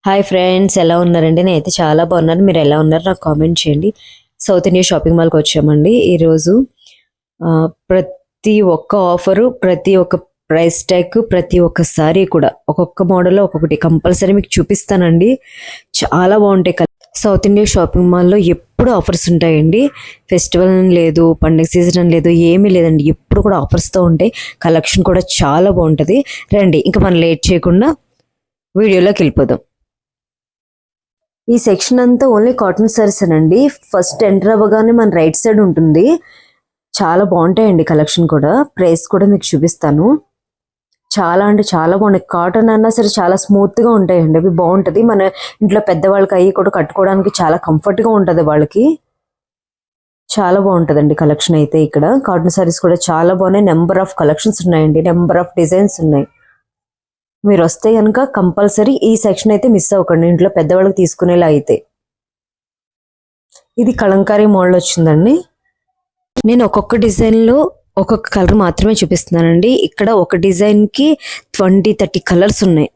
Hi friends, ఎలా ఉన్నారండి? నేనైతే చాలా బాగున్నాను. మీరు ఎలా ఉన్నారు నాకు కామెంట్ చేయండి. సౌత్ ఇండియా షాపింగ్ మాల్కి వచ్చామండి ఈరోజు. ప్రతి ఒక్క ఆఫరు, ప్రతి ఒక్క ప్రైస్ ట్యాగ్, ప్రతి ఒక్క సారీ కూడా ఒక్కొక్క మోడల్లో ఒక్కొక్కటి కంపల్సరీ మీకు చూపిస్తానండి. చాలా బాగుంటాయి. సౌత్ ఇండియా షాపింగ్ మాల్లో ఎప్పుడు ఆఫర్స్ ఉంటాయండి. ఫెస్టివల్ లేదు, పండుగ సీజన్ అని లేదు, ఏమీ లేదండి. ఎప్పుడు కూడా ఆఫర్స్తో ఉంటాయి. కలెక్షన్ కూడా చాలా బాగుంటుంది. రండి, ఇంకా మనం లేట్ చేయకుండా వీడియోలోకి వెళ్ళిపోదాం. ఈ సెక్షన్ అంతా ఓన్లీ కాటన్ సారీస్ అండి. ఫస్ట్ ఎంటర్ అవ్వగానే మన రైట్ సైడ్ ఉంటుంది. చాలా బాగుంటాయండి కలెక్షన్ కూడా. ప్రైస్ కూడా మీకు చూపిస్తాను. చాలా అంటే చాలా బాగున్నాయి. కాటన్ అన్నా సరే చాలా స్మూత్గా ఉంటాయండి. అవి బాగుంటుంది. మన ఇంట్లో పెద్దవాళ్ళకి అవి కూడా కట్టుకోవడానికి చాలా కంఫర్ట్గా ఉంటుంది వాళ్ళకి. చాలా బాగుంటుందండి కలెక్షన్ అయితే. ఇక్కడ కాటన్ సారీస్ కూడా చాలా బాగున్నాయి. నెంబర్ ఆఫ్ కలెక్షన్స్ ఉన్నాయండి, నెంబర్ ఆఫ్ డిజైన్స్ ఉన్నాయి. మీరు వస్తే కనుక కంపల్సరీ ఈ సెక్షన్ అయితే మిస్ అవ్వకండి, ఇంట్లో పెద్దవాళ్ళకి తీసుకునేలా అయితే. ఇది కలంకారీ మోడల్ వచ్చిందండి. నేను ఒక్కొక్క డిజైన్లో ఒక్కొక్క కలర్ మాత్రమే చూపిస్తున్నానండి. ఇక్కడ ఒక డిజైన్కి 20-30 కలర్స్ ఉన్నాయి.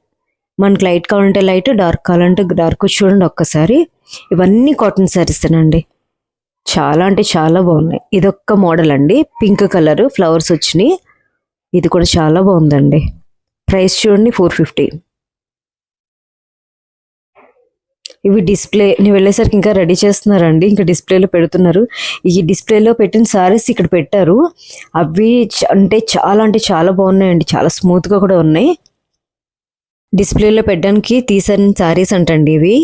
మనకి లైట్ కావాలంటే లైట్, డార్క్ కావాలంటే డార్క్. చూడండి ఒక్కసారి. ఇవన్నీ కాటన్ శారీస్ అండి. చాలా అంటే చాలా బాగున్నాయి. ఇదొక్క మోడల్ అండి, పింక్ కలర్ ఫ్లవర్స్ వచ్చినాయి. ఇది కూడా చాలా బాగుందండి. ప్రైస్ చూడండి 450. ఇవి డిస్ప్లే నేను వెళ్ళేసరికి ఇంకా రెడీ చేస్తున్నారండి. ఇంకా డిస్ప్లేలో పెడుతున్నారు. ఈ డిస్ప్లేలో పెట్టిన సారీస్ ఇక్కడ పెట్టారు. అవి అంటే చాలా బాగున్నాయండి. చాలా స్మూత్గా కూడా ఉన్నాయి. డిస్ప్లేలో పెట్టడానికి తీసిన సారీస్ అంటండి ఇవి.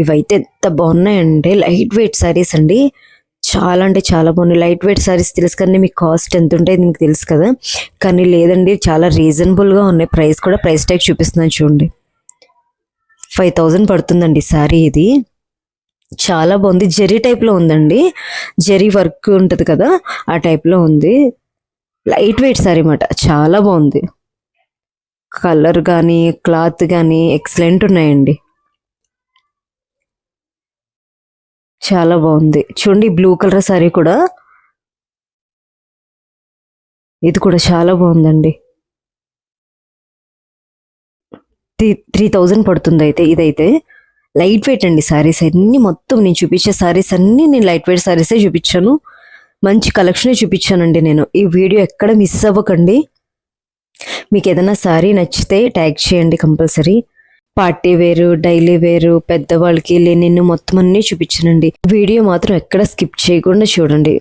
ఇవైతే ఎంత బాగున్నాయండి. లైట్ వెయిట్ సారీస్ అండి. చాలా అంటే చాలా బాగున్నాయి. లైట్ వెయిట్ సారీస్ తెలుసు కానీ మీకు కాస్ట్ ఎంత ఉంటాయి మీకు తెలుసు కదా. కానీ లేదండి, చాలా రీజనబుల్గా ఉన్నాయి. ప్రైస్ కూడా, ప్రైస్ ట్యాగ్ చూపిస్తున్నాను చూడండి. 5000 పడుతుందండి సారీ. ఇది చాలా బాగుంది. జెరీ టైప్లో ఉందండి. జెరీ వర్క్ ఉంటుంది కదా, ఆ టైప్లో ఉంది. లైట్ వెయిట్ సారీ అన్నమాట. చాలా బాగుంది. కలర్ కానీ క్లాత్ కానీ ఎక్సలెంట్ ఉన్నాయండి. చాలా బాగుంది. చూడండి బ్లూ కలర్ సారీ కూడా, ఇది కూడా చాలా బాగుందండి. 3000 పడుతుంది అయితే. ఇదైతే లైట్ వెయిట్ అండి సారీస్ అన్ని. మొత్తం నేను చూపించే సారీస్ అన్నీ నేను లైట్ వెయిట్ సారీసే చూపించాను. మంచి కలెక్షనే చూపించానండి నేను. ఈ వీడియో ఎక్కడ మిస్ అవ్వకండి. మీకు ఏదైనా సారీ నచ్చితే ట్యాగ్ చేయండి కంపల్సరీ. పార్టీ వేరు, డైలీ వేరు, పెద్దవాళ్ళకి లెనిన్ మొత్తం అన్నీ చూపించానండి. వీడియో మాత్రం ఎక్కడ స్కిప్ చేయకుండా చూడండి.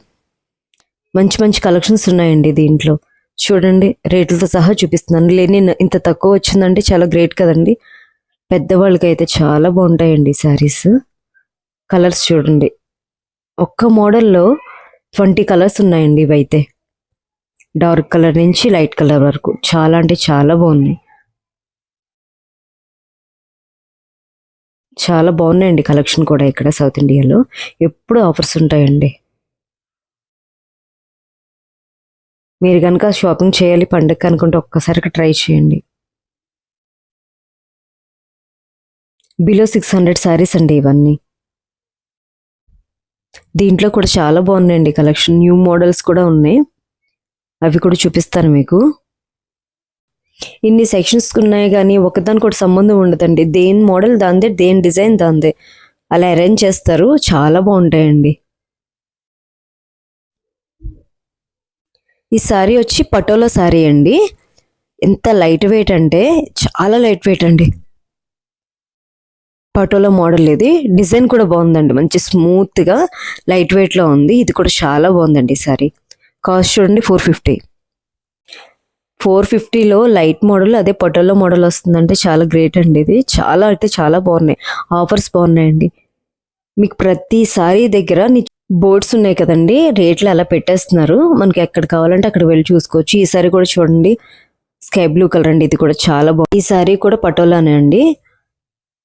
మంచి మంచి కలెక్షన్స్ ఉన్నాయండి దీంట్లో. చూడండి, రేట్లతో సహా చూపిస్తున్నాను. లెనిన్ ఇంత తక్కువ వచ్చిందంటే చాలా గ్రేట్ కదండి. పెద్దవాళ్ళకి అయితే చాలా బాగుంటాయండి శారీస్. కలర్స్ చూడండి, ఒక్క మోడల్లో 20 కలర్స్ ఉన్నాయండి. ఇవైతే డార్క్ కలర్ నుంచి లైట్ కలర్ వరకు చాలా అంటే చాలా బాగున్నాయి. చాలా బాగున్నాయండి కలెక్షన్ కూడా. ఇక్కడ సౌత్ ఇండియాలో ఎప్పుడు ఆఫర్స్ ఉంటాయండి. మీరు కనుక షాపింగ్ చేయాలి పండగకి అనుకుంటే ఒక్కసారికి ట్రై చేయండి. బిలో 600 శారీస్ అండి ఇవన్నీ. దీంట్లో కూడా చాలా బాగున్నాయండి కలెక్షన్. న్యూ మోడల్స్ కూడా ఉన్నాయి, అవి కూడా చూపిస్తాను మీకు. ఇన్ని సెక్షన్స్ ఉన్నాయి కానీ ఒకదానికి కూడా సంబంధం ఉండదండి. దేని మోడల్ దాందే, దేని డిజైన్ దాందే, అలా అరేంజ్ చేస్తారు. చాలా బాగుంటాయండి. ఈ సారీ వచ్చి పటోలా సారీ అండి. ఎంత లైట్ వెయిట్ అంటే చాలా లైట్ వెయిట్ అండి. పటోలా మోడల్. ఇది డిజైన్ కూడా బాగుందండి. మంచి స్మూత్గా లైట్ వెయిట్లో ఉంది. ఇది కూడా చాలా బాగుందండి సారీ. కాస్ట్ చూడండి 450. 450లో లైట్ మోడల్, అదే పటోలా మోడల్ వస్తుందంటే చాలా గ్రేట్ అండి. ఇది చాలా అయితే చాలా బాగున్నాయి. ఆఫర్స్ బాగున్నాయండి. మీకు ప్రతి సారీ దగ్గర బోర్డ్స్ ఉన్నాయి కదండి, రేట్లు అలా పెట్టేస్తున్నారు. మనకి ఎక్కడ కావాలంటే అక్కడ వెళ్ళి చూసుకోవచ్చు. ఈ సారీ కూడా చూడండి, స్కై బ్లూ కలర్ అండి. ఇది కూడా చాలా బాగుంది. ఈ సారీ కూడా పటోలానే అండి.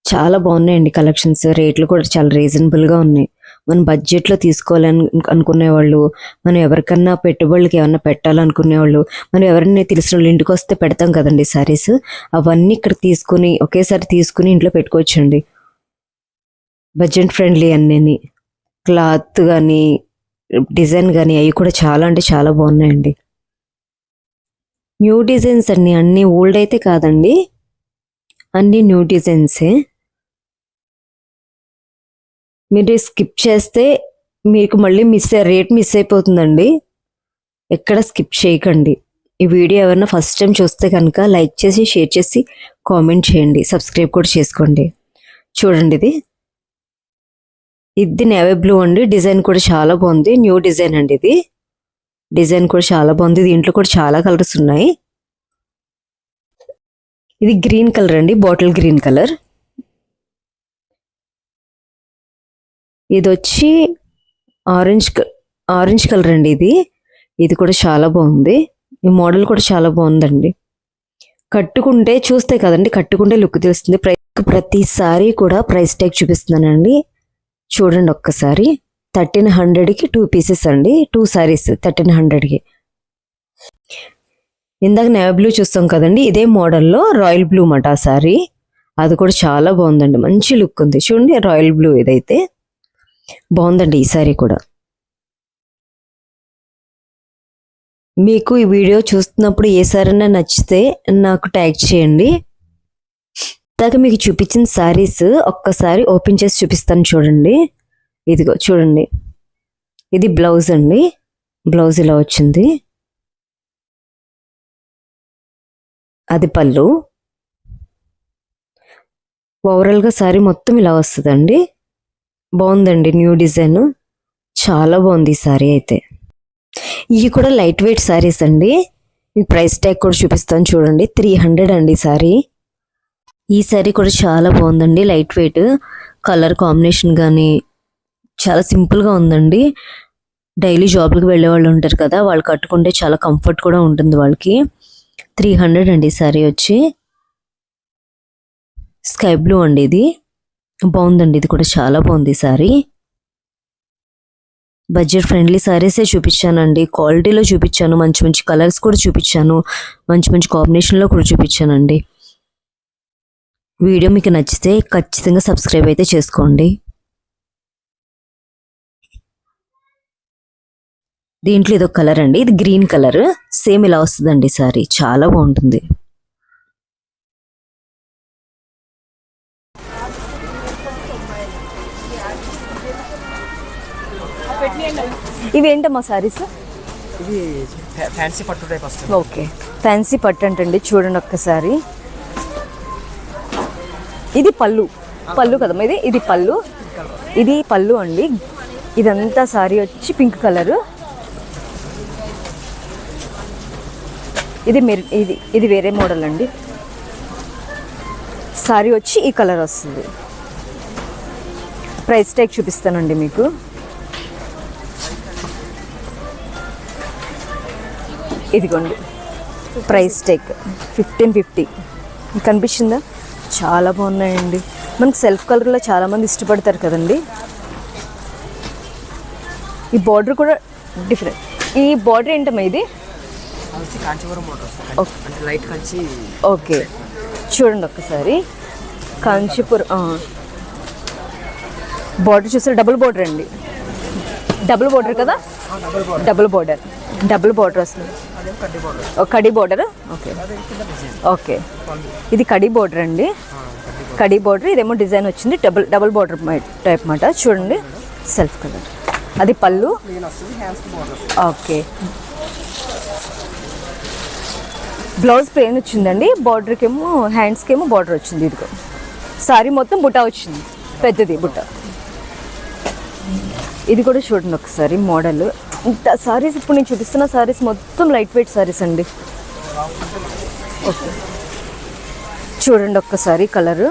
చాలా బాగున్నాయండి కలెక్షన్స్. రేట్లు కూడా చాలా రీజనబుల్గా ఉన్నాయి. మనం బడ్జెట్లో తీసుకోవాలని అనుకునే వాళ్ళు, మనం ఎవరికన్నా పెట్టుబడులకి ఏమన్నా పెట్టాలనుకునే వాళ్ళు, మనం ఎవరైనా తెలిసిన వాళ్ళు ఇంటికి వస్తే పెడతాం కదండి సారీస్, అవన్నీ ఇక్కడ తీసుకుని ఒకేసారి తీసుకుని ఇంట్లో పెట్టుకోవచ్చండి. బడ్జెట్ ఫ్రెండ్లీ అన్నీ. క్లాత్ కానీ డిజైన్ కానీ అవి కూడా చాలా అంటే చాలా బాగున్నాయండి. న్యూ డిజైన్స్ అన్నీ ఓల్డ్ అయితే కాదండి, అన్నీ న్యూ డిజైన్సే. మీరు స్కిప్ చేస్తే మీకు మళ్ళీ రేట్ మిస్ అయిపోతుందండి. ఎక్కడ స్కిప్ చేయకండి. ఈ వీడియో ఎవరైనా ఫస్ట్ టైం చూస్తే కనుక లైక్ చేసి, షేర్ చేసి, కామెంట్ చేయండి. సబ్స్క్రైబ్ కూడా చేసుకోండి. చూడండి, ఇది నేవీ బ్లూ అండి. డిజైన్ కూడా చాలా బాగుంది. న్యూ డిజైన్ అండి ఇది. డిజైన్ కూడా చాలా బాగుంది. దీంట్లో కూడా చాలా కలర్స్ ఉన్నాయి. ఇది గ్రీన్ కలర్ అండి, బాటిల్ గ్రీన్ కలర్. ఇది వచ్చి ఆరెంజ్ కలర్ అండి. ఇది కూడా చాలా బాగుంది. ఈ మోడల్ కూడా చాలా బాగుందండి. కట్టుకుంటే చూస్తే కదండి, కట్టుకుంటే లుక్ తెలుస్తుంది. ప్రతిసారి కూడా ప్రైస్ ట్యాగ్ చూపిస్తున్నానండి. చూడండి ఒక్కసారి. 1300కి 2 పీసెస్ అండి. 2 సారీస్ 1300కి. ఇందాక నేవీ బ్లూ చూస్తాం కదండి, ఇదే మోడల్లో రాయల్ బ్లూ మాట ఆ సారీ. అది కూడా చాలా బాగుందండి. మంచి లుక్ ఉంది. చూడండి, రాయల్ బ్లూ ఇదైతే బాగుందండి. ఈ సారీ కూడా. మీకు ఈ వీడియో చూస్తున్నప్పుడు ఏ సారైనా నచ్చితే నాకు ట్యాగ్ చేయండి. ఇందాక మీకు చూపించిన సారీస్ ఒక్కసారి ఓపెన్ చేసి చూపిస్తాను. చూడండి, ఇదిగో చూడండి. ఇది బ్లౌజ్ అండి. బ్లౌజ్ ఇలా వచ్చింది. అది పళ్ళు. ఓవరాల్గా సారీ మొత్తం ఇలా వస్తుందండి. బాగుందండి. న్యూ డిజైన్ చాలా బాగుంది ఈ సారీ అయితే. ఇవి కూడా లైట్ వెయిట్ సారీస్ అండి. ఈ ప్రైస్ ట్యాగ్ కూడా చూపిస్తాను చూడండి. 300 అండి సారీ. ఈ సారీ కూడా చాలా బాగుందండి. లైట్ వెయిట్, కలర్ కాంబినేషన్ కానీ చాలా సింపుల్గా ఉందండి. డైలీ జాబ్లకు వెళ్ళే వాళ్ళు ఉంటారు కదా, వాళ్ళు కట్టుకుంటే చాలా కంఫర్ట్ కూడా ఉంటుంది వాళ్ళకి. 300 అండి సారీ వచ్చి. స్కై బ్లూ అండి. ఇది బాగుందండి. ఇది కూడా చాలా బాగుంది సారీ. బడ్జెట్ ఫ్రెండ్లీ సారీసే చూపించానండి. క్వాలిటీలో చూపించాను, మంచి మంచి కలర్స్ కూడా చూపించాను, మంచి మంచి కాంబినేషన్లో కూడా చూపించానండి. వీడియో మీకు నచ్చితే ఖచ్చితంగా సబ్స్క్రైబ్ అయితే చేసుకోండి. దీంట్లో ఇదొక కలర్ అండి. ఇది గ్రీన్ కలర్. సేమ్ ఇలా వస్తుందండి సారీ. చాలా బాగుంటుంది. ఇవేంటమ్మా సారీస్? ఇది ఫ్యాన్సీ పట్టు టైప్ వస్తుంది. ఓకే, ఫ్యాన్సీ పట్టు అంటండి. చూడండి ఒక్కసారి. ఇది పళ్ళు కదమ్మా. ఇది పళ్ళు. ఇది పళ్ళు అండి. ఇదంతా సారీ వచ్చి పింక్ కలరు. ఇది వేరే మోడల్ అండి. సారీ వచ్చి ఈ కలర్ వస్తుంది. ప్రైస్ ట్యాగ్ చూపిస్తానండి మీకు. ఇదిగోండి ప్రైస్ ట్యాగ్ 1550. కనిపిస్తుందా? చాలా బాగున్నాయండి. మనకు సెల్ఫ్ కలర్లో చాలామంది ఇష్టపడతారు కదండి. ఈ బార్డర్ కూడా డిఫరెంట్. ఈ బార్డర్ ఏంటమ్మా ఇది? కాంచీపురం బార్డర్, అంటే లైట్ కంచి. ఓకే, చూడండి ఒక్కసారి. కాంచీపురం బార్డర్ చూసారు. డబుల్ బార్డర్ అండి. డబుల్ బార్డర్ కదా? డబుల్ బార్డర్ వస్తుంది. కడి బార్డర్. ఓకే, ఇది కడి బార్డర్ అండి. కడి బార్డర్. ఇదేమో డిజైన్ వచ్చింది డబుల్ బార్డర్ టైప్ మాట. చూడండి, సెల్ఫ్ కలర్. అది పళ్ళు. ఓకే, బ్లౌజ్ ప్లెయిన్ వచ్చిందండి. బార్డర్కి ఏమో హ్యాండ్స్కి ఏమో బార్డర్ వచ్చింది. ఇదిగో సారీ మొత్తం బుట్ట వచ్చింది, పెద్దది బుట్ట. ఇది కూడా చూడండి ఒకసారి మోడల్. ఇంత సారీస్ ఇప్పుడు నేను చూపిస్తున్న సారీస్ మొత్తం లైట్ వెయిట్ సారీస్ అండి. ఓకే, చూడండి ఒక్కసారి కలరు.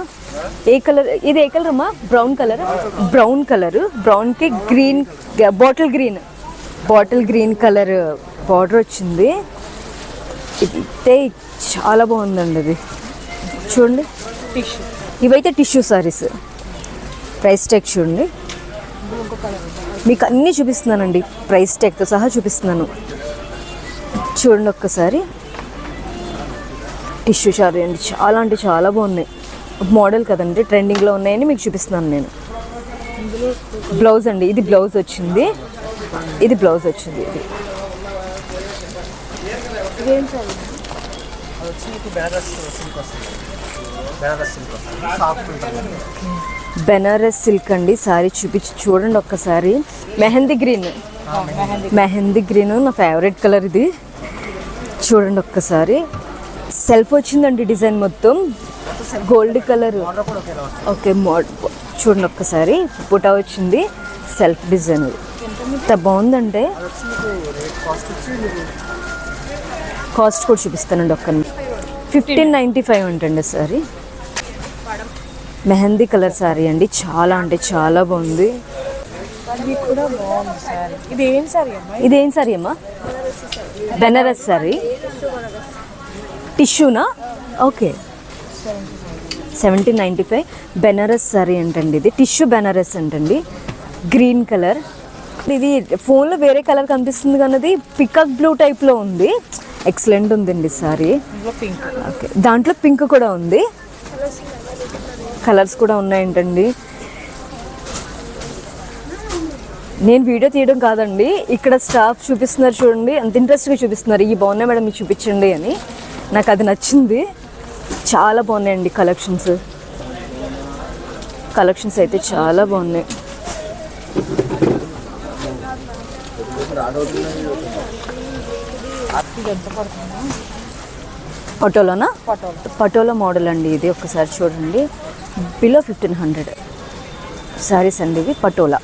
ఏ కలర్ ఇది? ఏ కలర్ అమ్మా? Brown colour. బ్రౌన్కి green, bottle green colour border వచ్చింది. ఇది చాలా బాగుందండి. అది చూడండి. ఇవైతే టిష్యూ సారీస్. ప్రైస్ ట్యాగ్ చూడండి. మీకు అన్నీ చూపిస్తున్నానండి, ప్రైస్ ట్యాగ్తో సహా చూపిస్తున్నాను. చూడండి ఒక్కసారి. టిష్యూ సారీ అండి. చాలా అంటే చాలా బాగున్నాయి. మోడల్ కదండి, ట్రెండింగ్లో ఉన్నాయని మీకు చూపిస్తున్నాను నేను. బ్లౌజ్ అండి. ఇది బ్లౌజ్ వచ్చింది. ఇది బెనారస్ సిల్క్ వస్తుంది, సాఫ్ట్ ఉంటుంది. బెనారస్ సిల్క్ అండి. సారీ చూపించి చూడండి ఒక్కసారి. మెహందీ గ్రీన్, మెహందీ గ్రీన్ నా ఫేవరెట్ కలర్ ఇది. చూడండి ఒక్కసారి. సెల్ఫ్ వచ్చిందండి డిజైన్ మొత్తం గోల్డ్ కలర్. ఓకే చూడండి ఒక్కసారి. పుటా వచ్చింది, సెల్ఫ్ డిజైన్. ఎంత బాగుందంటే కాస్ట్ కూడా చూపిస్తానండి ఒక్క 1595 ఉంటుంది సారీ. మెహందీ కలర్ సారీ అండి. చాలా అంటే చాలా బాగుంది. ఇదేం సారీ అమ్మా? బెనారస్ సారీ. టిష్యూనా? ఓకే 1795 బెనారస్ సారీ అంటండి. ఇది టిష్యూ బెనారస్ అంటండి. Green colour. ఇది ఫోన్లో వేరే కలర్ కనిపిస్తుంది కానీ అది పికాక్ బ్లూ టైప్లో ఉంది. ఎక్సలెంట్ ఉందండి సారీ. ఓకే దాంట్లో పింక్ కూడా ఉంది. కలర్స్ కూడా ఉన్నాయంటండి. నేను వీడియో తీయడం కాదండి, ఇక్కడ స్టాఫ్ చూపిస్తున్నారు చూడండి, అంత ఇంట్రెస్ట్గా చూపిస్తున్నారు. ఈ బాగున్నాయి మేడం మీకు చూపించండి అని. నాకు అది నచ్చింది. చాలా బాగున్నాయండి కలెక్షన్స్. కలెక్షన్స్ అయితే చాలా బాగున్నాయి. పటోలోనా? పటోలో మోడల్ అండి ఇది. ఒక్కసారి చూడండి. బిలో 1500 శారీస్ అండి ఇవి. పటోలా.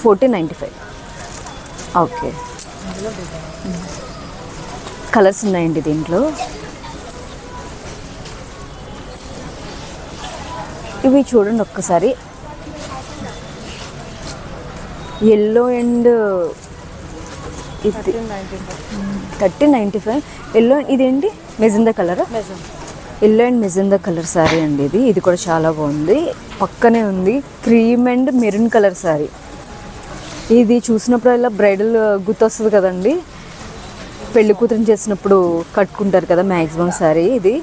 $1495. ఓకే కలర్స్ ఉన్నాయండి దీంట్లో. ఇవి చూడండి ఒక్కసారి. Yellow and 1395 yellow. ఇదేంటి? Magenta colour. Yellow and magenta colour sari అండి ఇది. ఇది కూడా చాలా బాగుంది. పక్కనే ఉంది cream and maroon colour sari. ఇది చూసినప్పుడు ఇలా బ్రైడల్ గుర్తొస్తుంది కదండి, పెళ్లి కూతురు చేసినప్పుడు కట్టుకుంటారు కదా మ్యాక్సిమం సారీ. ఇది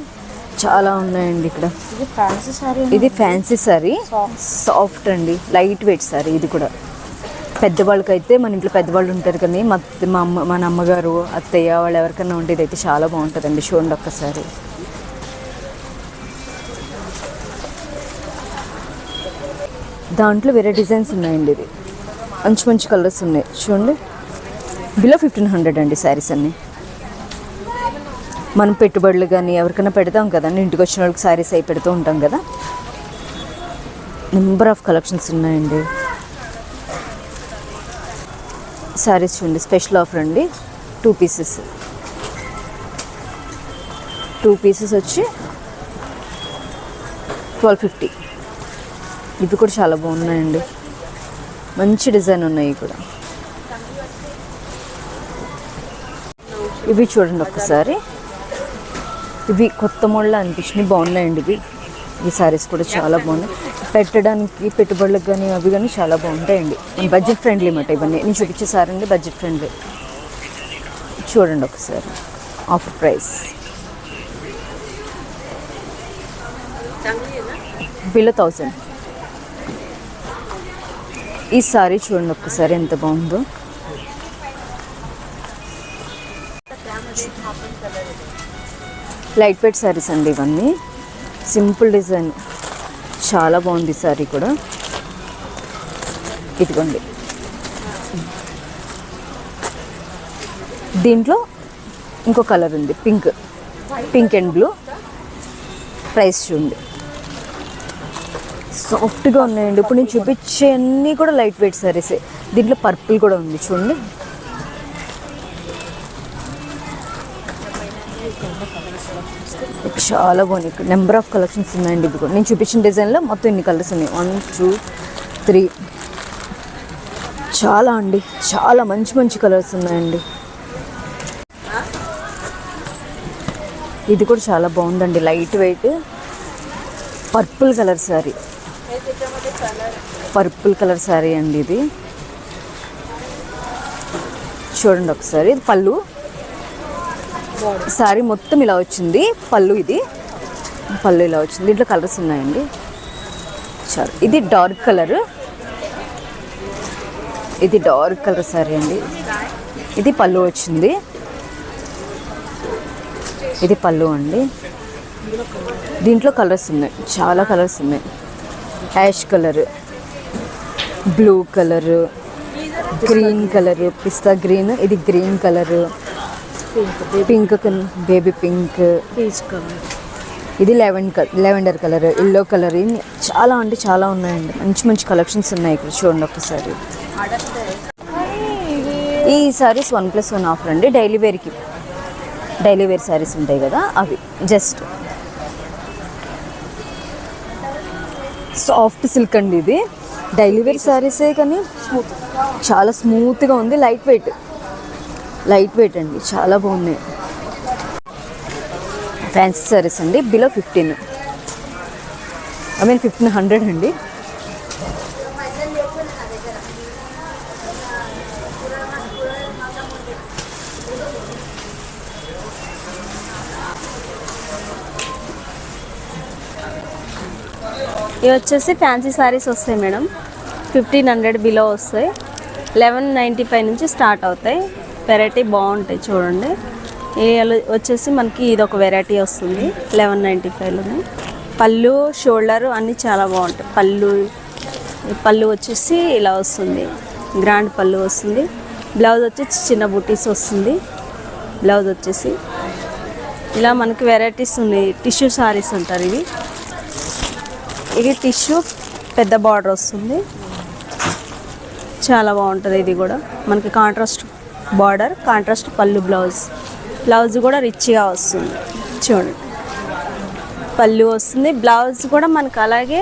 చాలా ఉన్నాయండి ఇక్కడ. ఇది ఫ్యాన్సీ సారీ, సాఫ్ట్ అండి, లైట్ వెయిట్ సారీ. ఇది కూడా పెద్దవాళ్ళకైతే, మన ఇంట్లో పెద్దవాళ్ళు ఉంటారు కానీ మన అమ్మగారు అత్తయ్య వాళ్ళు ఎవరికైనా ఉంటే ఇదైతే చాలా బాగుంటుందండి. చూడండి ఒక్కసారి. దాంట్లో వేరే డిజైన్స్ ఉన్నాయండి. ఇది మంచి మంచి కలర్స్ ఉన్నాయి చూడండి. బిలో 1500 అండి శారీస్ అన్నీ. మనం పెట్టుబడులు కానీ ఎవరికైనా పెడతాం కదండి, ఇంటికి వచ్చిన వాళ్ళకి శారీస్ అవి పెడుతూ ఉంటాం కదా. నెంబర్ ఆఫ్ కలెక్షన్స్ ఉన్నాయండి. శారీస్ చూడండి. స్పెషల్ ఆఫర్ అండి. 2 పీసెస్. 2 పీసెస్ వచ్చి 1250. ఇవి కూడా చాలా బాగున్నాయండి. మంచి డిజైన్ ఉన్నాయి కూడా. ఇవి చూడండి ఒక్కసారి. ఇవి కొత్త మోడల్ అనిపించినవి, బాగున్నాయండి ఇవి. ఈ శారీస్ కూడా చాలా బాగున్నాయి. పెట్టడానికి పెట్టుబడులకు కానీ అవి కానీ చాలా బాగుంటాయండి. బడ్జెట్ ఫ్రెండ్లీ అన్నమాట ఇవన్నీ. నేను చూపించేసారండి బడ్జెట్ ఫ్రెండ్లీ. చూడండి ఒకసారి. Offer price below 1000. ఈ సారీ చూడండి ఒక్కసారి ఎంత బాగుందో. లైట్ వెయిట్ శారీస్ అండి ఇవన్నీ. సింపుల్ డిజైన్, చాలా బాగుంది సారీ కూడా. ఇదిగోండి. దీంట్లో ఇంకో కలర్ ఉంది, పింక్ అండ్ బ్లూ. ప్రైస్ చూడండి. సాఫ్ట్గా ఉన్నాయండి. ఇప్పుడు నేను చూపించే అన్నీ కూడా లైట్ వెయిట్ శారీసే. దీంట్లో పర్పుల్ కూడా ఉంది చూడండి. చాలా బాగున్నాయి. ఇక్కడ నెంబర్ ఆఫ్ కలెక్షన్స్ ఉన్నాయండి. ఇది కూడా నేను చూపించిన డిజైన్లో మొత్తం ఇన్ని కలర్స్ ఉన్నాయి. 1 2 3. చాలా అండి, చాలా మంచి మంచి కలర్స్ ఉన్నాయండి. ఇది కూడా చాలా బాగుందండి. Light weight purple colour sari. Purple colour sari అండి ఇది. చూడండి ఒకసారి. ఇది పళ్ళు. శారీ మొత్తం ఇలా వచ్చింది. పళ్ళు ఇది పళ్ళు ఇలా వచ్చింది. దీంట్లో కలర్స్ ఉన్నాయండి. చాలా. ఇది డార్క్ కలర్. ఇది డార్క్ కలర్ సారీ అండి. ఇది పళ్ళు వచ్చింది. ఇది పళ్ళు అండి. దీంట్లో కలర్స్ ఉన్నాయి, చాలా కలర్స్ ఉన్నాయి. Ash colour, blue colour, green colour, పిస్తా గ్రీన్, ఇది green colour, pink, baby pink, peach colour, ఇది లెవెండర్ కలర్, ఎల్లో కలర్. చాలా అంటే చాలా ఉన్నాయండి. మంచి మంచి కలెక్షన్స్ ఉన్నాయి ఇక్కడ. చూడండి ఒక్కసారి. ఈ సారీస్ 1+1 ఆఫర్ అండి. డైలీ వేర్ సారీస్ ఉంటాయి కదా, అవి జస్ట్ సాఫ్ట్ సిల్క్ అండి. ఇది డైలీ వేర్ సారీసే కానీ చాలా స్మూత్గా ఉంది. లైట్ వెయిట్ అండి, చాలా బాగున్నాయి. ఫ్యాన్సీ సారీస్ అండి. బిలో 1500 అండి. ఇవి వచ్చేసి ఫ్యాన్సీ శారీస్ వస్తాయి మేడం. 1500 బిలో వస్తాయి. 1195 నుంచి స్టార్ట్ అవుతాయి. వెరైటీ బాగుంటాయి చూడండి. వచ్చేసి మనకి ఇది ఒక వెరైటీ వస్తుంది 1195లోనే. పళ్ళు, షోల్డర్ అన్నీ చాలా బాగుంటాయి. పళ్ళు వచ్చేసి ఇలా వస్తుంది, గ్రాండ్ పళ్ళు వస్తుంది. బ్లౌజ్ వచ్చేసి చిన్న బుటీస్ వస్తుంది. బ్లౌజ్ వచ్చేసి ఇలా మనకి వెరైటీస్ ఉన్నాయి. టిష్యూ శారీస్ అంటారు ఇవి. ఇది టిష్యూ పెద్ద బార్డర్ వస్తుంది, చాలా బాగుంటుంది. ఇది కూడా మనకి కాంట్రాస్ట్ బార్డర్, కాంట్రాస్ట్ పళ్ళు, బ్లౌజ్ కూడా రిచ్గా వస్తుంది. చూడండి, పళ్ళు వస్తుంది, బ్లౌజ్ కూడా మనకు అలాగే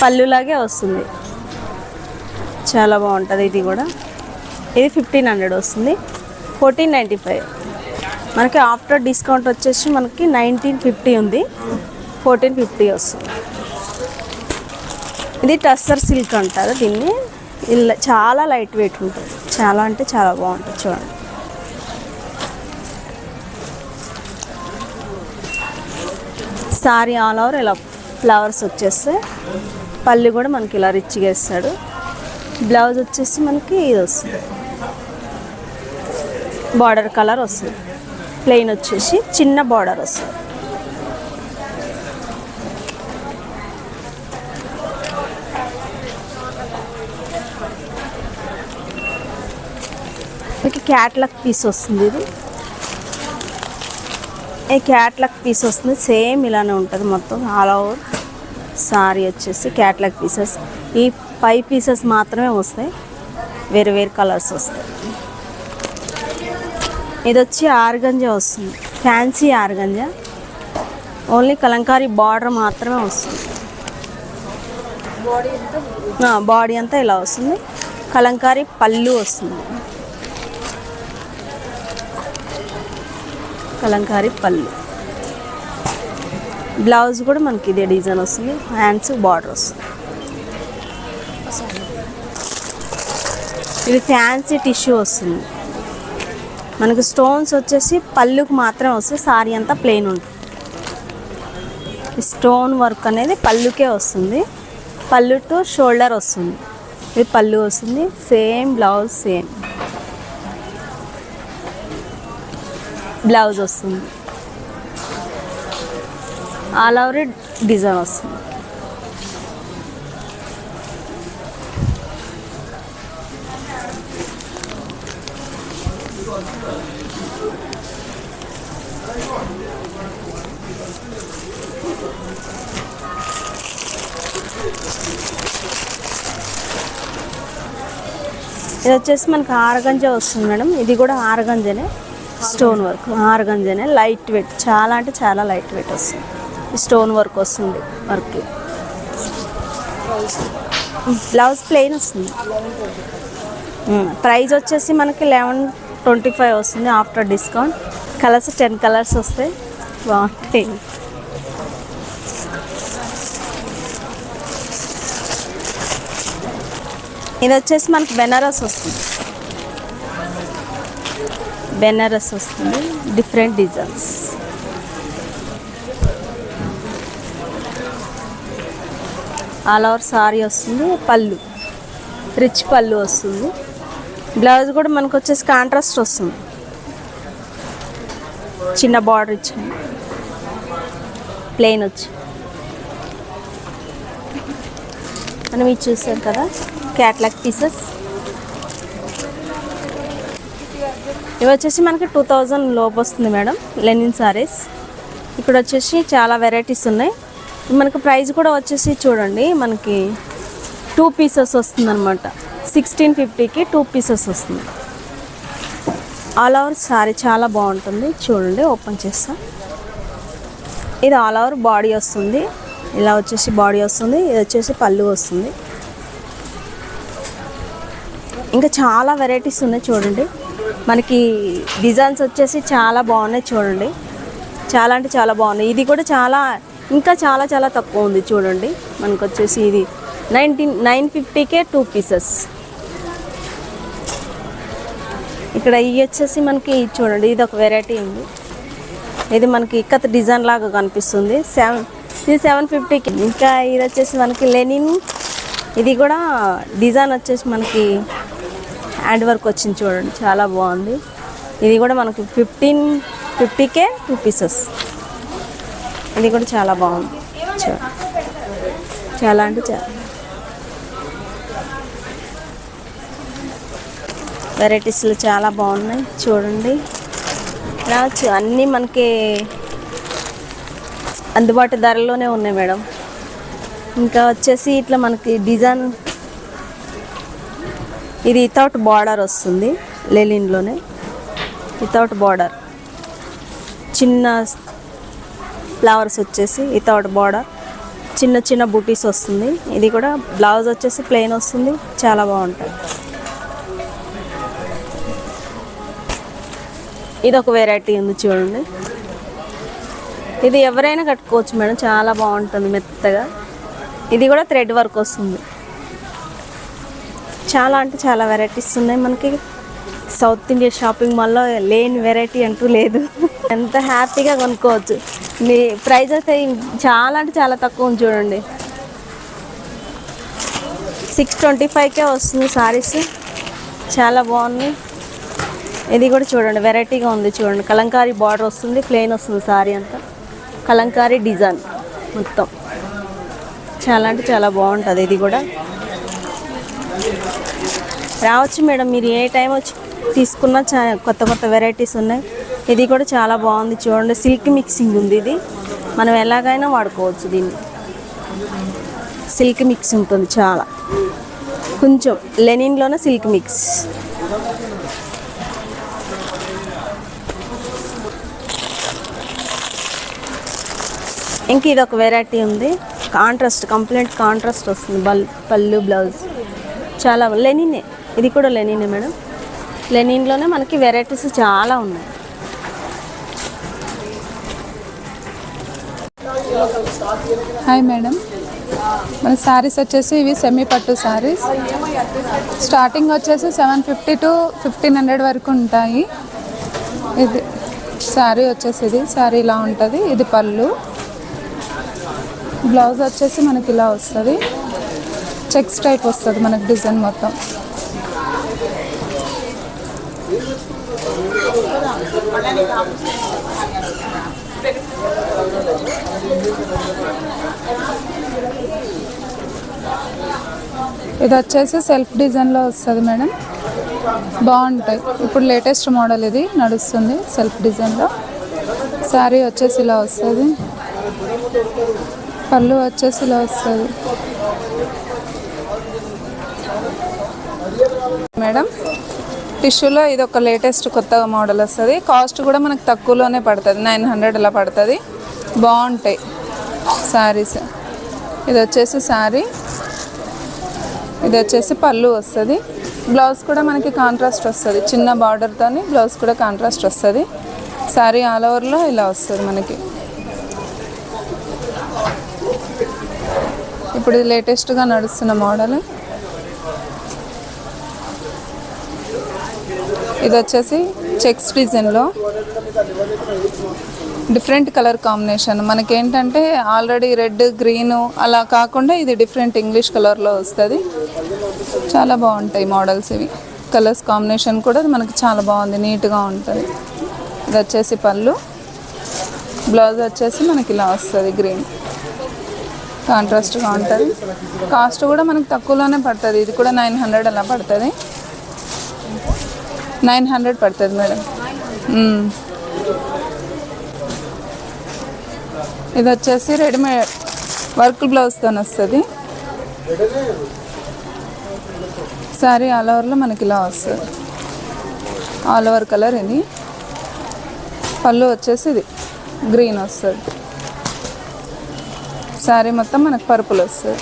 పళ్ళులాగే వస్తుంది. చాలా బాగుంటుంది. ఇది కూడా ఇది 1500 వస్తుంది. 1495 మనకి ఆఫ్టర్ డిస్కౌంట్ వచ్చేసి మనకి 1950 ఉంది. 1450 వస్తుంది. ఇది టస్సర్ సిల్క్ అంటారు దీన్ని. ఇలా చాలా లైట్ వెయిట్ ఉంటుంది, చాలా అంటే చాలా బాగుంటుంది. చూడండి, సారీ ఆల్ ఓవర్ ఇలా ఫ్లవర్స్ వచ్చేస్తాయి. పళ్ళు కూడా మనకి ఇలా రిచ్గా ఇస్తాడు. బ్లౌజ్ వచ్చేసి మనకి ఇది వస్తుంది, బార్డర్ కలర్ వస్తుంది. ప్లెయిన్ వచ్చేసి చిన్న బార్డర్ వస్తుంది. మనకి క్యాట్లాగ్ పీస్ వస్తుంది. ఈ క్యాట్లాగ్ పీస్ వస్తుంది, సేమ్ ఇలానే ఉంటుంది మొత్తం ఆల్ ఓవర్ సారీ వచ్చేసి క్యాట్లాగ్ పీసెస్. ఈ 5 పీసెస్ మాత్రమే వస్తాయి, వేరే వేరే కలర్స్ వస్తాయి. ఇది వచ్చి ఆర్గంజా వస్తుంది, fancy organza. Only Kalamkari border మాత్రమే వస్తుంది. బాడీ అంతా ఇలా వస్తుంది. కలంకారీ పళ్ళు వస్తుంది, కలంకారీ పళ్ళు. బ్లౌజ్ కూడా మనకి ఇదే డిజైన్ వస్తుంది. హ్యాండ్స్ బార్డర్ వస్తుంది. ఇది ఫ్యాన్సీ టిష్యూ వస్తుంది. మనకు స్టోన్స్ వచ్చేసి పళ్ళుకు మాత్రమే వస్తుంది. సారీ అంతా ప్లెయిన్ ఉంటుంది. స్టోన్ వర్క్ అనేది పళ్ళుకే వస్తుంది. పళ్ళు టు షోల్డర్ వస్తుంది. ఇది పళ్ళు వస్తుంది. సేమ్ బ్లౌజ్, సేమ్ బ్లౌజ్ వస్తుంది. ఆల్ ఓవర్ డిజైన్ వస్తుంది. ఇది వచ్చేసి మనకి ఆర్గంజా వస్తుంది మేడం. ఇది కూడా ఆర్గంజానే, స్టోన్ వర్క్ ఆర్గంజానే. లైట్ వెయిట్, చాలా అంటే చాలా లైట్ వెయిట్ వస్తుంది. స్టోన్ వర్క్ వస్తుంది. వర్క్ బ్లౌజ్ ప్లెయిన్ వస్తుంది. ప్రైస్ వచ్చేసి మనకి 1125 వస్తుంది ఆఫ్టర్ డిస్కౌంట్. కలర్స్ 10 కలర్స్ వస్తాయి, బాగుంటాయి. ఇది వచ్చేసి మనకి బెనారస్ వస్తుంది. బెనారస్ వస్తుంది, different designs. All over sorry వస్తుంది. పళ్ళు రిచ్ పళ్ళు వస్తుంది. బ్లౌజ్ కూడా మనకు వచ్చేసి కాంట్రాస్ట్ వస్తుంది. చిన్న బార్డర్ ఇచ్చాను, ప్లెయిన్ వచ్చి. మనం ఇది చూసాం కదా క్యాట్లాగ్ పీసెస్. ఇవి వచ్చేసి మనకి 2000 లోపు వస్తుంది మేడం లెనిన్ సారీస్. ఇక్కడ వచ్చేసి చాలా వెరైటీస్ ఉన్నాయి. మనకు ప్రైస్ కూడా వచ్చేసి చూడండి, మనకి 2 పీసెస్ వస్తుంది అనమాట. 1650కి 2 పీసెస్ వస్తుంది. ఆల్ ఓవర్ సారీ చాలా బాగుంటుంది. చూడండి ఓపెన్ చేస్తా. ఇది ఆల్ ఓవర్ బాడీ వస్తుంది. ఇలా వచ్చేసి బాడీ వస్తుంది, ఇది వచ్చేసి పళ్ళు వస్తుంది. ఇంకా చాలా వెరైటీస్ ఉన్నాయి చూడండి. మనకి డిజైన్స్ వచ్చేసి చాలా బాగున్నాయి చూడండి. చాలా అంటే చాలా బాగున్నాయి. ఇది కూడా చాలా ఇంకా చాలా చాలా తక్కువ ఉంది చూడండి. మనకు వచ్చేసి ఇది 950కే 2 పీసెస్. ఇక్కడ ఇవి వచ్చేసి మనకి చూడండి, ఇది ఒక వెరైటీ ఉంది. ఇది మనకి ఇక్కత్ డిజైన్ లాగా కనిపిస్తుంది. ఇది 750కి. ఇంకా ఇది వచ్చేసి మనకి లెనిన్. ఇది కూడా డిజైన్ వచ్చేసి మనకి హ్యాండ్ వర్క్ వచ్చింది చూడండి, చాలా బాగుంది. ఇది కూడా మనకి 1550కే 2 పీసెస్. ఇది కూడా చాలా బాగుంది. చాలా అంటే చాలా వెరైటీస్లో చాలా బాగున్నాయి చూడండి. రావచ్చు అన్నీ మనకి అందుబాటు ధరలోనే ఉన్నాయి మేడం. ఇంకా వచ్చేసి ఇట్లా మనకి డిజైన్, ఇది వితౌట్ బార్డర్ వస్తుంది లెనిన్లోనే. వితౌట్ బార్డర్ చిన్న ఫ్లవర్స్ వచ్చేసి వితౌట్ బార్డర్, చిన్న చిన్న బూటీస్ వస్తుంది. ఇది కూడా బ్లౌజ్ వచ్చేసి ప్లెయిన్ వస్తుంది. చాలా బాగుంటుంది. ఇది ఒక వెరైటీ ఉంది చూడండి. ఇది ఎవరైనా కట్టుకోవచ్చు మేడం, చాలా బాగుంటుంది మెత్తగా. ఇది కూడా థ్రెడ్ వర్క్ వస్తుంది. చాలా అంటే చాలా వెరైటీస్ ఉన్నాయి మనకి. సౌత్ ఇండియా షాపింగ్ మాల్లో లేని వెరైటీ అంటూ లేదు. ఎంత హ్యాపీగా కొనుక్కోవచ్చు. మీ ప్రైస్ అయితే చాలా అంటే చాలా తక్కువ ఉంది చూడండి. 625కే వస్తుంది సారీస్. చాలా బాగుంది. ఇది కూడా చూడండి వెరైటీగా ఉంది చూడండి. కలంకారీ బార్డర్ వస్తుంది, ప్లెయిన్ వస్తుంది సారీ అంతా. కలంకారీ డిజైన్ మొత్తం చాలా అంటే చాలా బాగుంటుంది. ఇది కూడా రావచ్చు మేడం, మీరు ఏ టైం వచ్చి తీసుకున్నా కొత్త కొత్త వెరైటీస్ ఉన్నాయి. ఇది కూడా చాలా బాగుంది చూడండి. సిల్క్ మిక్సింగ్ ఉంది. ఇది మనం ఎలాగైనా వాడుకోవచ్చు. దీన్ని సిల్క్ మిక్స్ ఉంటుంది చాలా, కొంచెం లెనిన్లోనే సిల్క్ మిక్స్. ఇంక ఇది ఒక వెరైటీ ఉంది. కాంట్రాస్ట్, కంప్లీట్ కాంట్రాస్ట్ వస్తుంది. పళ్ళు బ్లౌజ్ చాలా లెనినే. ఇది కూడా లెనినే మేడం. లెనిన్లోనే మనకి వెరైటీస్ చాలా ఉన్నాయి. హాయ్ మేడం, మన శారీస్ వచ్చేసి ఇవి సెమీ పట్టు శారీస్. స్టార్టింగ్ వచ్చేసి 750 to 1500 వరకు ఉంటాయి. ఇది శారీ వచ్చేసి, ఇది శారీ ఇలా ఉంటుంది. ఇది పళ్ళు. బ్లౌజ్ వచ్చేసి మనకి ఇలా వస్తుంది. చెక్స్ టైప్ వస్తుంది మనకి డిజైన్ మొత్తం. ఇది వచ్చేసి సెల్ఫ్ డిజైన్లో వస్తుంది మేడం. బాగుంటాయి. ఇప్పుడు లేటెస్ట్ మోడల్ ఇది నడుస్తుంది సెల్ఫ్ డిజైన్లో. శారీ వచ్చేసి ఇలా వస్తుంది. పళ్ళు వచ్చేసి ఇలా వస్తుంది మేడం. టిష్యూలో ఇది ఒక లేటెస్ట్ కొత్తగా మోడల్ వస్తుంది. కాస్ట్ కూడా మనకు తక్కువలోనే పడుతుంది, 900 అలా పడుతుంది. బాగుంటాయి శారీస్. ఇది వచ్చేసి శారీ, ఇది వచ్చేసి పళ్ళు వస్తుంది. బ్లౌజ్ కూడా మనకి కాంట్రాస్ట్ వస్తుంది. చిన్న బార్డర్తోని బ్లౌజ్ కూడా కాంట్రాస్ట్ వస్తుంది. శారీ ఆల్ ఓవర్లో ఇలా వస్తుంది మనకి. ఇప్పుడు ఇది లేటెస్ట్గా నడుస్తున్న మోడల్. ఇది వచ్చేసి చెక్స్ డిజైన్లో డిఫరెంట్ కలర్ కాంబినేషన్. మనకేంటంటే ఆల్రెడీ రెడ్, గ్రీను అలా కాకుండా ఇది డిఫరెంట్ ఇంగ్లీష్ కలర్లో వస్తుంది. చాలా బాగుంటాయి మోడల్స్ ఇవి. కలర్స్ కాంబినేషన్ కూడా మనకి చాలా బాగుంది, నీట్గా ఉంటుంది. ఇది వచ్చేసి పళ్ళు, బ్లౌజ్ వచ్చేసి మనకి ఇలా వస్తుంది గ్రీన్, కాంట్రాస్ట్గా ఉంటుంది. కాస్ట్ కూడా మనకి తక్కువలోనే పడుతుంది. ఇది కూడా 900 అలా పడుతుంది. 900 పడుతుంది మేడం. ఇది వచ్చేసి రెడీమేడ్ వర్క్ బ్లౌజ్తో వస్తుంది. శారీ ఆల్ ఓవర్లో మనకి ఇలా వస్తుంది, ఆల్ ఓవర్ కలర్. ఇది పళ్ళు వచ్చేసి ఇది గ్రీన్ వస్తుంది. శారీ మొత్తం మనకు పర్పుల్ వస్తుంది.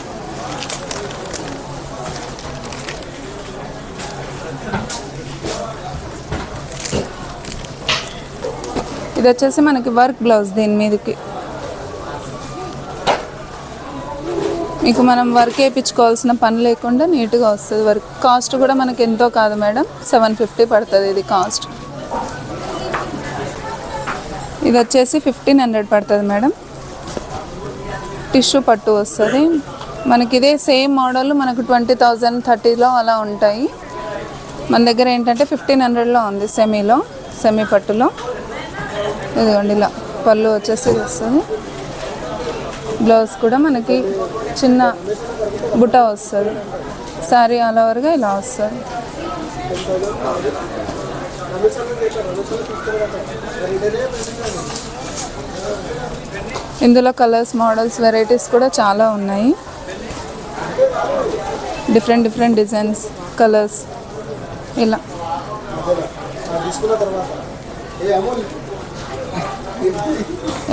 ఇది వచ్చేసి మనకి వర్క్ బ్లౌజ్. దీని మీదకి మీకు మనం వర్క్ వేయించుకోవాల్సిన పని లేకుండా నీట్గా వస్తుంది వర్క్. కాస్ట్ కూడా మనకి ఎంతో కాదు మేడం, 750 పడుతుంది ఇది కాస్ట్. ఇది వచ్చేసి 1500 పడుతుంది మేడం. టిష్యూ పట్టు వస్తుంది మనకి. ఇదే సేమ్ మోడల్ మనకు 20,000 30లో అలా ఉంటాయి. మన దగ్గర ఏంటంటే 1500లో ఉంది సెమీలో, సెమీ పట్టులో. ఇదిగోండి ఇలా పళ్ళు వచ్చేసి వస్తుంది. బ్లౌజ్ కూడా మనకి చిన్న బుట్ట వస్తుంది. శారీ ఆల్ ఓవర్గా ఇలా వస్తుంది. ఇందులో కలర్స్, మోడల్స్, వెరైటీస్ కూడా చాలా ఉన్నాయి. డిఫరెంట్ డిజైన్స్, కలర్స్ ఇలా.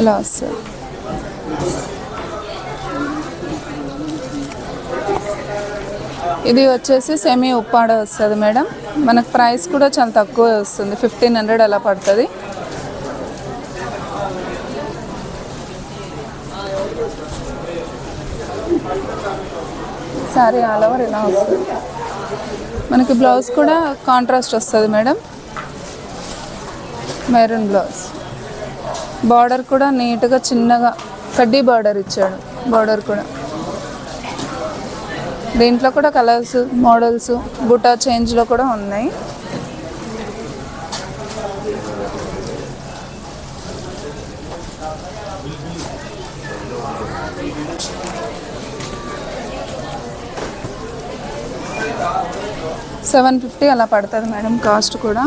ఇలా వస్తుంది. ఇది వచ్చేసి సెమీ ఉప్పాడ వస్తుంది మేడం. మనకు ప్రైస్ కూడా చాలా తక్కువ వస్తుంది, 1500 అలా పడుతుంది. సారీ ఆల్ ఓవర్ ఇలా వస్తుంది. మనకి బ్లౌజ్ కూడా కాంట్రాస్ట్ వస్తుంది మేడం, మెరూన్ బ్లౌజ్. బార్డర్ కూడా నీట్గా చిన్నగా కడ్డీ బార్డర్ ఇచ్చాడు. బార్డర్ కూడా దీంట్లో కూడా కలర్స్, మోడల్స్, బుటా చేంజ్లో కూడా ఉన్నాయి. $750 అలా పడుతుంది మేడం కాస్ట్ కూడా.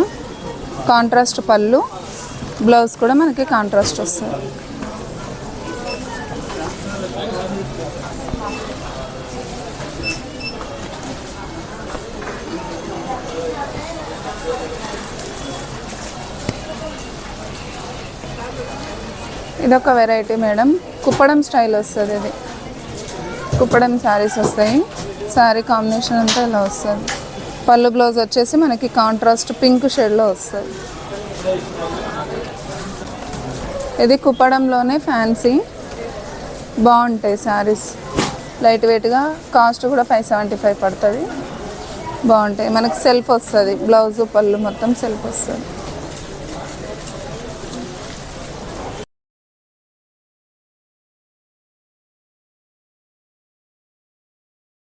కాంట్రాస్ట్ పళ్ళు, బ్లౌజ్ కూడా మనకి కాంట్రాస్ట్ వస్తుంది. ఇదొక వెరైటీ మేడం, కుప్పడం స్టైల్ వస్తుంది. ఇది కుప్పడం శారీస్ వస్తాయి. శారీ కాంబినేషన్ అంతా ఇలా వస్తుంది. పళ్ళు, బ్లౌజ్ వచ్చేసి మనకి కాంట్రాస్ట్ పింక్ షేడ్లో వస్తుంది. ఇది కుప్పడంలోనే ఫ్యాన్సీ, బాగుంటాయి శారీస్. లైట్ వెయిట్గా, కాస్ట్ కూడా 575 పడుతుంది. బాగుంటాయి. మనకి సెల్ఫ్ వస్తుంది, బ్లౌజు పళ్ళు మొత్తం సెల్ఫ్ వస్తుంది.